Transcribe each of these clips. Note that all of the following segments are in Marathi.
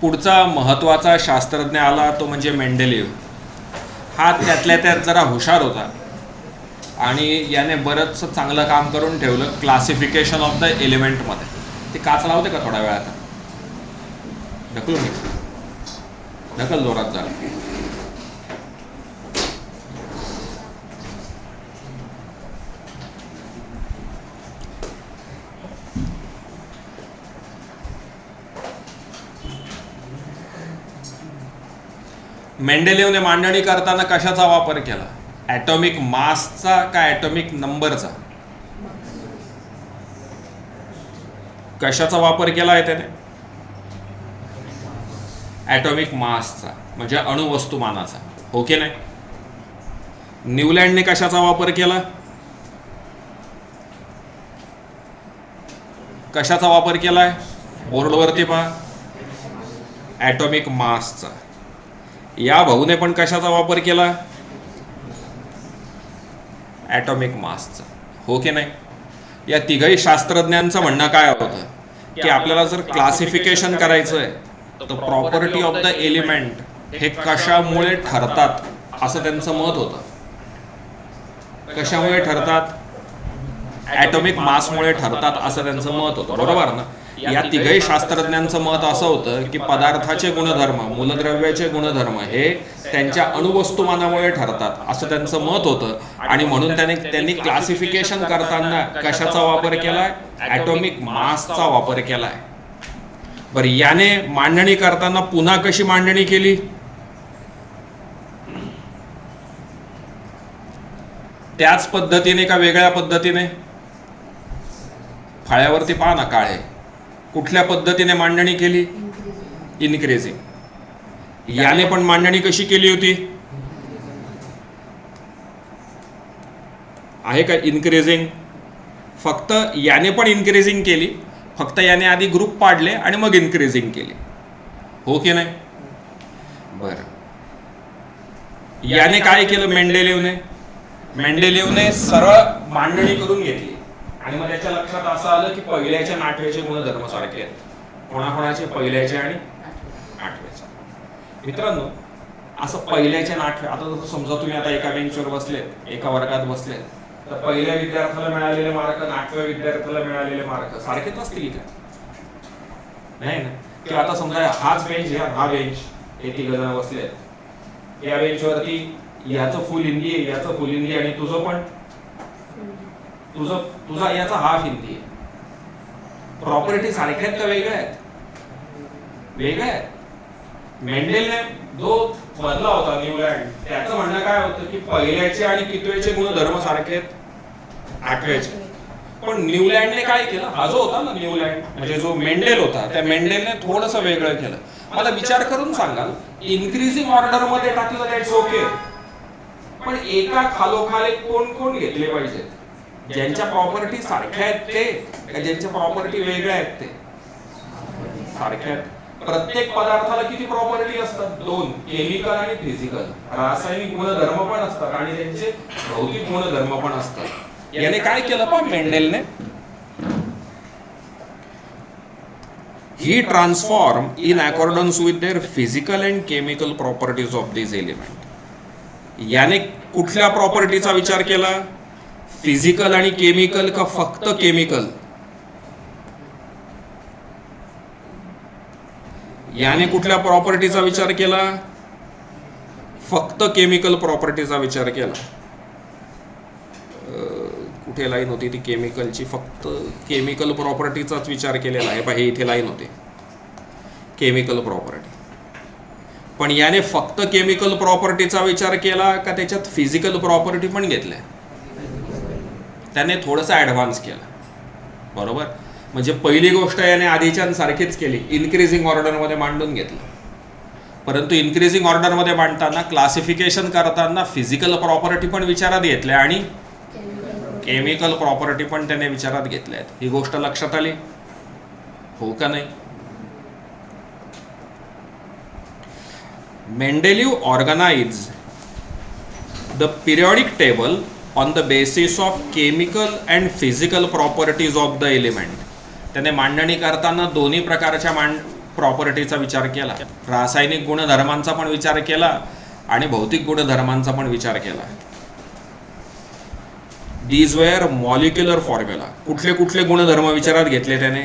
पुढचा महत्त्वाचा शास्त्रज्ञ आला तो म्हणजे मेंडेलिव्ह. हा त्यातल्या त्यात जरा हुशार होता आणि याने बरंचसं चांगलं काम करून ठेवलं क्लासिफिकेशन ऑफ द एलिमेंटमध्ये. ते काच लावते का थोड्या वेळात? ढकलून घे, ढकल जोरात झालं. मेंडेलिव्हने मांडणी करताना कशाचा वापर केला? ॲटॉमिक मासचा का ॲटॉमिक नंबरचा? कशाचा वापर केला आहे त्याने? ॲटॉमिक मासचा, म्हणजे अणुवस्तुमानाचा, हो की नाही? न्यूलँडने कशाचा वापर केला? कशाचा वापर केलाय? बोर्डवरती पहा, ॲटॉमिक मासचा. या भाऊने पण कशाचा वापर केला? ॲटॉमिक मासचा, हो की नाही? या तिघही शास्त्रज्ञांचं म्हणणं काय होतं की आपल्याला जर क्लासिफिकेशन करायचं आहे तर प्रॉपर्टी ऑफ द एलिमेंट हे कशामुळे ठरतात असं त्यांचं मत होतं. कशामुळे ठरतात? ॲटॉमिक मासमुळे ठरतात असं त्यांचं मत होतं, बरोबर ना? या तिघही शास्त्रज्ञांचं मत असं होतं की पदार्थाचे गुणधर्म, मूलद्रव्याचे गुणधर्म हे त्यांच्या अणुवस्तुमानामुळे ठरतात असं त्यांचं मत होतं. आणि म्हणून त्यांनी क्लासिफिकेशन करताना कशाचा वापर केलाय? ॲटॉमिक मासचा वापर केलाय. बरं, याने मांडणी करताना पुन्हा कशी मांडणी केली? त्याच पद्धतीने का वेगळ्या पद्धतीने? फळ्यावरती पहा ना, काळे. कुठल्या पद्धतीने मांडणी केली? इनक्रीजिंग. याने पण मांडणी कशी केली होती? आहे का इनक्रीजिंग? फक्त याने पण इनक्रीजिंग केली, फक्त याने आधी ग्रुप पाडले आणि मग इनक्रीजिंग केली, हो की नाही? बरं, याने काय केलं? मेंडेलिव्हने सरळ मांडणी करून घेतली आणि मग त्याच्या लक्षात असं आलं की पहिल्याच्या आणि आठव्याचे गुणधर्म सारखे आहेत. कोणाकोणाचे? पहिल्याचे आणि आठव्याचे. मित्रांनो, असं पहिल्याचे आणि आठव्या, आता जसं समजा तुम्ही आता एका बेंचवर बसलेत, एका वर्गात बसलेत, तर पहिल्या विद्यार्थ्याला मिळालेले मार्क आणि आठव्या विद्यार्थ्याला मिळालेले मार्क सारखेच असतील का? नाही ना. किंवा आता समजा हाच बेंच, हा बेंच, हे तिघ जण बसलेत, या बेंचवरती याचं फुल हिंदी आहे, याचं फुल हिंदी, आणि तुझं पण तुझा याचा हाफ हिंदी आहे. प्रॉपर्टी सारख्यात का वेगळ्या आहेत? वेगळ्या आहेत. मेंडेलने जो बदला होता न्यूलँड, त्याचं म्हणणं काय होतं की पहिल्याचे आणि कितव्याचे गुणधर्म सारखे आहेत, आठव्याचे. पण न्यूलँडने काय केलं? हा जो होता ना न्यूलँड, म्हणजे जो मेंडेल होता, त्या मेंडेलने थोडंसं वेगळं केलं. मला विचार करून सांगाल, इन्क्रीजिंग ऑर्डर मध्ये टाकलं दॅट्स ओके, पण एका खालोखाल कोण कोण घेतले पाहिजेत? ज्यांच्या प्रॉपर्टी सारख्या आहेत ते, का ज्यांच्या प्रॉपर्टी वेगळ्या आहेत ते? सारख्या आहेत. प्रत्येक पदार्थाला किती प्रॉपर्टी असतात? दोन, केमिकल आणि फिजिकल. रासायनिक गुणधर्म पण असतात आणि त्यांचे भौतिक गुणधर्म पण असतात. याने काय केलं पहा मेंडेलने? ही transform in accordance with their physical and chemical properties of this element. याने कुठल्या प्रॉपर्टीचा विचार केला? फिजिकल आणि केमिकल का फक्त केमिकल? याने कुठल्या प्रॉपर्टीचा विचार केला? फक्त केमिकल प्रॉपर्टीचा विचार केला. कुठे लाईन होती ती केमिकलची? फक्त केमिकल प्रॉपर्टीचाच विचार केलेला आहे. हे इथे लाईन होते, केमिकल प्रॉपर्टी. पण याने फक्त केमिकल प्रॉपर्टीचा विचार केला का त्याच्यात फिजिकल प्रॉपर्टी पण घेतल्या? त्याने थोडंसं ॲडव्हान्स केलं, बरोबर? म्हणजे पहिली गोष्ट याने आधीच्यांसारखीच केली, इन्क्रीजिंग ऑर्डरमध्ये मांडून घेतलं. परंतु इन्क्रीजिंग ऑर्डरमध्ये मांडताना, क्लासिफिकेशन करताना फिजिकल प्रॉपर्टी पण विचारात घेतल्या आणि केमिकल प्रॉपर्टी पण त्याने विचारात घेतल्या आहेत. ही गोष्ट लक्षात आली, हो का नाही? Mendeleev organise the periodic table on the basis of chemical and physical properties of the element. त्याने मांडणी करताना दोन्ही प्रकारच्या प्रॉपर्टीचा विचार केला, रासायनिक गुणधर्मांचा पण विचार केला आणि भौतिक गुणधर्मांचा पण विचार केला. These were molecular formula. कुठले कुठले गुणधर्म विचारात घेतले त्याने?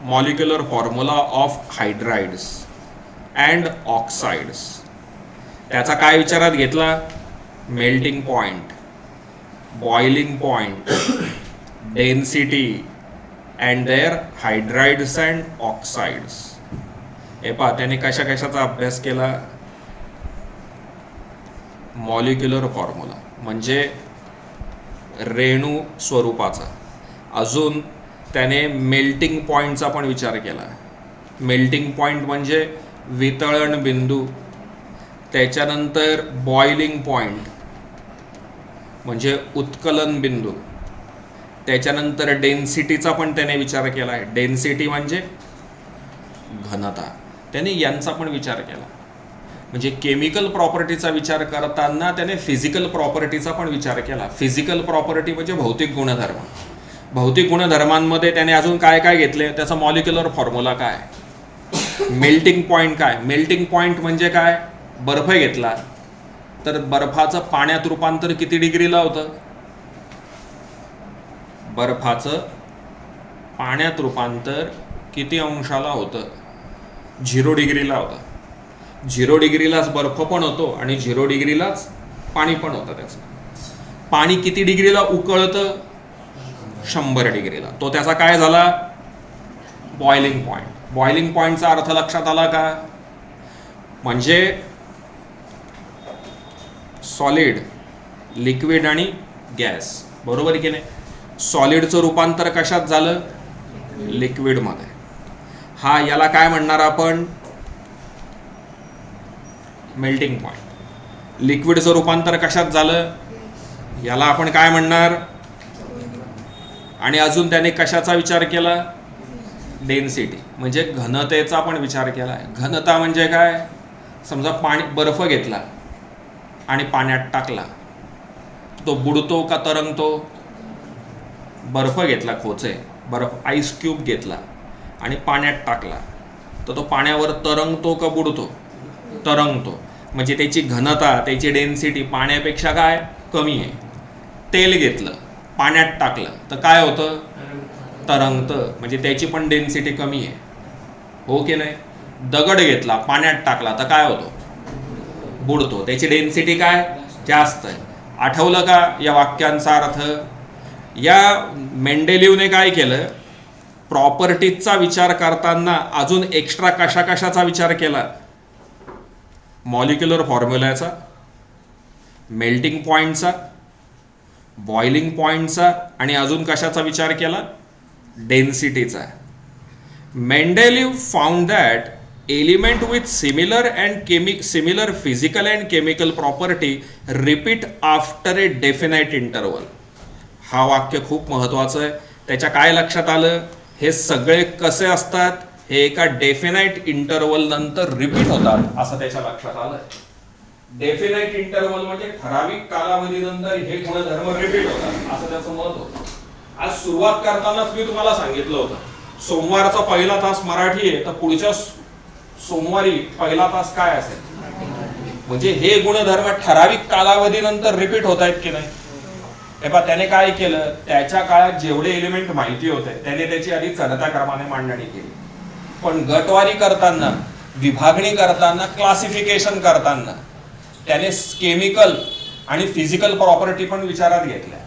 Molecular formula of hydrides and oxides. त्याचा काय विचारात घेतला? Melting point, boiling point, density and their hydrides and oxides. हे पहा, त्याने कशा कशाचा अभ्यास केला? मॉलिक्युलर फॉर्म्युला म्हणजे रेणू स्वरूपाचा. अजून त्याने मेल्टिंग पॉइंटचा पण विचार केला. मेल्टिंग पॉइंट म्हणजे वितळण बिंदू. त्याच्यानंतर बॉइलिंग पॉइंट म्हणजे उत्कलन बिंदू. त्याच्यानंतर डेन्सिटीचा पण त्याने विचार केला आहे. डेन्सिटी म्हणजे घनता. त्याने यांचा पण विचार केला. म्हणजे केमिकल प्रॉपर्टीचा विचार करताना त्याने फिजिकल प्रॉपर्टीचा पण विचार केला. फिजिकल प्रॉपर्टी म्हणजे भौतिक गुणधर्म. भौतिक गुणधर्मांमध्ये त्याने अजून काय काय घेतले? त्याचा मॉलिक्युलर फॉर्म्युला काय? मेल्टिंग पॉइंट काय? मेल्टिंग पॉइंट म्हणजे काय? बर्फ घेतला तर बर्फाचं पाण्यात रूपांतर किती डिग्रीला होतं? बर्फाचं पाण्यात रूपांतर किती अंशाला होतं? 0 डिग्रीला होतं. 0 डिग्रीलाच बर्फ पण होतो आणि 0 डिग्रीलाच पाणी पण होतं. त्याचं पाणी किती डिग्रीला उकळतं? 100 डिग्रीला. तो त्याचा काय झाला? Boiling point. बॉइलिंग पॉइंटचा अर्थ लक्षात आला का? म्हणजे सॉलिड, लिक्विड आणि गॅस. बरोबर की नाही? सॉलिडचं रूपांतर कशात झालं? लिक्विडमध्ये. हा याला काय म्हणणार आपण? Melting point. लिक्विडचं रूपांतर कशात झालं? याला आपण काय म्हणणार? आणि अजून त्याने कशाचा विचार केला? डेन्सिटी म्हणजे घनतेचा पण विचार केला आहे. घनता म्हणजे काय? समजा बर्फ घेतला आणि पाण्यात टाकला, तो बुडतो का तरंगतो? बर्फ घेतला, खोचे बर्फ, आईस क्यूब घेतला आणि पाण्यात टाकला तर तो पाण्यावर तरंगतो का बुडतो? तरंगतो. म्हणजे त्याची घनता, त्याची डेन्सिटी पाण्यापेक्षा काय? कमी आहे. तेल घेतलं, पाण्यात टाकलं तर काय होतं? तरंगतं. म्हणजे त्याची पण डेन्सिटी कमी आहे. हो की नाही? दगड घेतला, पाण्यात टाकला तर काय होतो? बुडतो. त्याची डेन्सिटी काय? जास्त आहे. आठवलं का या वाक्यांचा अर्थ? या मेंडेलिव्हने काय केलं? प्रॉपर्टीजचा विचार करताना अजून एक्स्ट्रा कशा कशाचा विचार केला? मॉलिक्युलर फॉर्म्युलाचा, मेल्टिंग पॉइंटचा, बॉइलिंग पॉइंटचा आणि अजून कशाचा विचार केला? डेन्सिटीचा. Mendeleev found that element with similar physical and chemical property repeat after a definite interval. हा वाक्य खूप महत्वाचं आहे. त्याच्या काय लक्षात आलं? हे सगळे कसे असतात? हे एका डेफिनाइट इंटरवल नंतर रिपीट होतात असं त्याच्या लक्षात आलं. डेफिनाइट इंटरवल म्हणजे ठराविक कालावधीनंतर हे गुणधर्म रिपीट होतात असं त्याचं मत होतं. आज सुरुवात करतानाच मी तुम्हाला सांगितलं होतं, सोमवारचा पहिला तास मराठी आहे तर पुढच्या सोमवारी पहिला तास काय असेल? म्हणजे हे गुणधर्म ठराविक कालावधीनंतर रिपीट होत आहेत की नाही? हे पहा, त्याने काय केलं? त्याच्या काळात जेवढे एलिमेंट माहिती होते त्याने त्याची आधी चढत्या क्रमाने मांडणी केली. पण गटवारी करताना, विभागणी करताना, क्लासिफिकेशन करताना त्याने केमिकल आणि फिजिकल प्रॉपर्टी पण विचारात घेतल्या.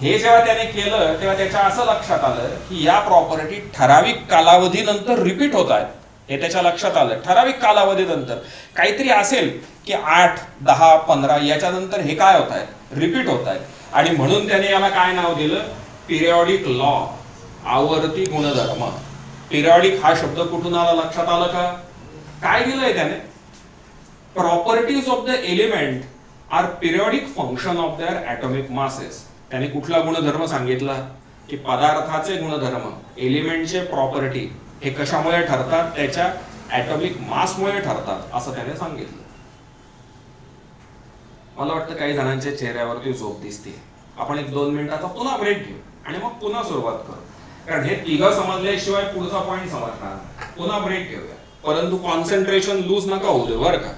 हे जेव्हा त्याने केलं तेव्हा त्याच्या असं लक्षात आलं की या प्रॉपर्टी ठराविक कालावधीनंतर रिपीट होत आहेत. हे त्याच्या लक्षात आलं. ठराविक कालावधीनंतर काहीतरी असेल की 8, 10, 15 याच्यानंतर हे काय होत आहेत? रिपीट होत आहेत. आणि म्हणून त्याने याला काय नाव दिलं? पिरियॉडिक लॉ, आवर्ती गुणधर्म. पिरियॉडिक हा शब्द कुठून आला? लक्षात आलं का? काय दिलंय त्याने? Properties of the element are periodic function of their atomic masses. त्याने कुठला गुणधर्म सांगितला? की पदार्थाचे गुणधर्म, एलिमेंटचे प्रॉपर्टी हे कशामुळे ठरतात? त्याच्या ॲटॉमिक मासमुळे ठरतात असं त्याने सांगितलं. मला वाटतं काही जणांच्या चेहऱ्यावरती झोप दिसते. आपण 1-2 मिनिटाचा पुन्हा ब्रेक घेऊ आणि मग पुन्हा सुरुवात करू. कारण हे तिघं समजल्याशिवाय पुढचा पॉइंट समजणार. पुन्हा ब्रेक घेऊया, परंतु कॉन्सन्ट्रेशन लूज नका होऊ दे बरं का.